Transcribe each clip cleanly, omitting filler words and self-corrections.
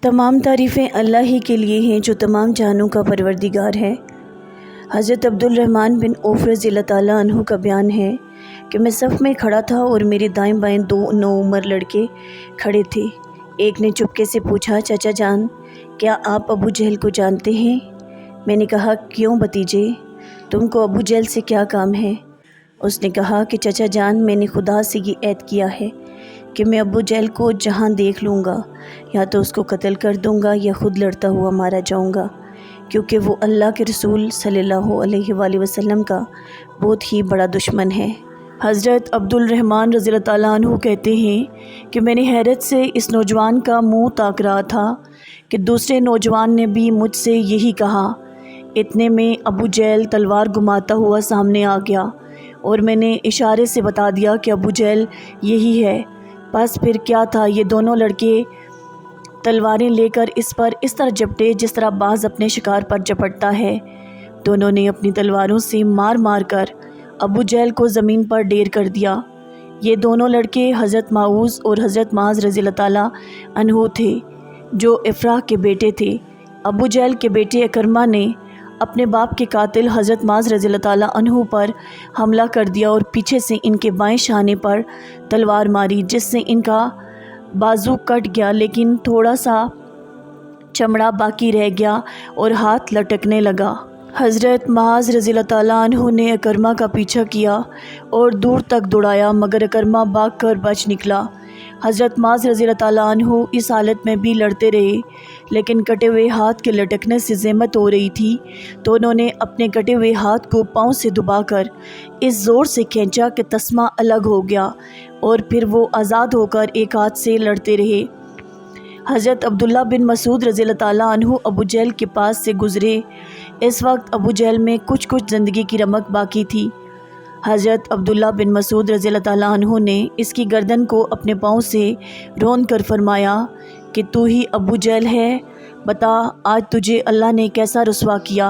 तमाम तारीफ़ें अल्लाह ही के लिए हैं जो तमाम जहानों का परवरदिगार है। हज़रत अब्दुल रहमान बिन औफ़ रज़ियल्लाहु ताला अन्हु का बयान है कि मैं सफ़ में खड़ा था और मेरे दाएं बाएं दो नौउम्र लड़के खड़े थे। एक ने चुपके से पूछा, चाचा जान, क्या आप अबू जहल को जानते हैं? मैंने कहा, क्यों भतीजे, तुमको अबू जहल से क्या काम है? उसने कहा कि चाचा जान, मैंने खुदा से ये ऐद किया है कि मैं अबू जहल को जहाँ देख लूँगा या तो उसको कत्ल कर दूँगा या ख़ुद लड़ता हुआ मारा जाऊँगा, क्योंकि वो अल्लाह के रसूल सल्लल्लाहु अलैहि वसल्लम का बहुत ही बड़ा दुश्मन है। हज़रत अब्दुल रहमान रज़ियल्लाहु ताला अन्हु कहते हैं कि मैंने हैरत से इस नौजवान का मुँह ताक रहा था कि दूसरे नौजवान ने भी मुझसे यही कहा। इतने में अबू जहल तलवार घुमाता हुआ सामने आ गया और मैंने इशारे से बता दिया कि अबू जहल यही है। बस फिर क्या था, ये दोनों लड़के तलवारें लेकर इस पर इस तरह झपटे जिस तरह बाज अपने शिकार पर झपटता है। दोनों ने अपनी तलवारों से मार मार कर अबू जहल को ज़मीन पर ढेर कर दिया। ये दोनों लड़के हज़रत माऊज़ और हज़रत माज़ रज़ियल्लाहु ताला अन्हु थे, जो इफ़राह के बेटे थे। अबू जहल के बेटे इकरमा ने अपने बाप के कातिल हज़रत माज़ रज़ियल्लाहु ताला अन्हु पर हमला कर दिया और पीछे से इनके बाएं शाने पर तलवार मारी, जिससे इनका बाजू कट गया, लेकिन थोड़ा सा चमड़ा बाकी रह गया और हाथ लटकने लगा। हज़रत माज़ रज़ियल्लाहु ताला अन्हु ने इकरमा का पीछा किया और दूर तक दौड़ाया, मगर इकरमा भाग कर बच निकला। हज़रत माज़ रज़ियल्लाहु ताला अन्हु इस हालत में भी लड़ते रहे, लेकिन कटे हुए हाथ के लटकने से ज़हमत हो रही थी, तो उन्होंने अपने कटे हुए हाथ को पाँव से दबाकर इस ज़ोर से खींचा कि तस्मा अलग हो गया और फिर वो आज़ाद होकर एक हाथ से लड़ते रहे। हज़रत अब्दुल्ला बिन मसूद रज़ियल्लाहु ताला अन्हु अबू जहल के पास से गुज़रे। इस वक्त अबू जहल में कुछ ज़िंदगी की रमक बाकी थी। हज़रत अब्दुल्ला बिन मसूद रज़ियल्लाहु ताला अन्हु ने इसकी गर्दन को अपने पाँव से रौंद कर फरमाया कि तू ही अबू जहल है, बता आज तुझे अल्लाह ने कैसा रुसवा किया।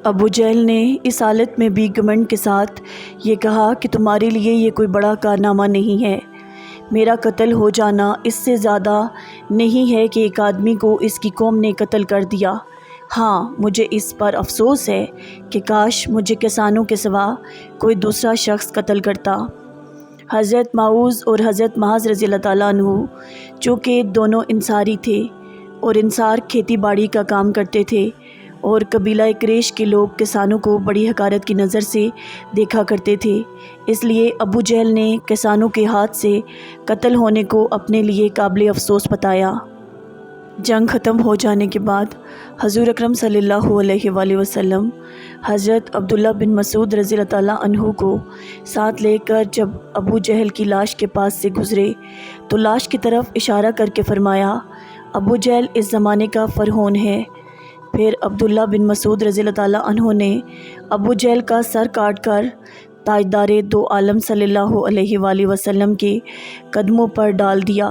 अबू जहल ने इस हालत में भी घमंड के साथ ये कहा कि तुम्हारे लिए ये कोई बड़ा कारनामा नहीं है, मेरा कत्ल हो जाना इससे ज़्यादा नहीं है कि एक आदमी को इसकी कौम ने कत्ल कर दिया। हाँ, मुझे इस पर अफसोस है कि काश मुझे किसानों के सिवा कोई दूसरा शख्स कत्ल करता। हज़रत माऊज़ और हज़रत माज़ रज़ियल्लाहु ताला अन्हु चूँकि दोनों इंसारी थे और इंसार खेती बाड़ी का काम करते थे और कबीला कुरैश के लोग किसानों को बड़ी हकारत की नज़र से देखा करते थे, इसलिए अबू जहल ने किसानों के हाथ से कत्ल होने को अपने लिए काबिल अफसोस बताया। जंग ख़त्म हो जाने के बाद हज़ूर अकरम सल्लल्लाहु अलैहि वसल्लम हज़रत अब्दुल्ला बिन मसूद रज़ियल्लाहु ताला अन्हु को साथ लेकर जब अबू जहल की लाश के पास से गुज़रे तो लाश की तरफ इशारा करके फ़रमाया, अबू जहल इस ज़माने का फ़रहोन है। फिर अब्दुल्ला बिन मसूद रज़ियल्लाहु ताला अन्हु ने अबू जहल का सर काट कर ताजदारे दो आलम सल्लल्लाहु अलैहि वसल्लम के कदमों पर डाल दिया।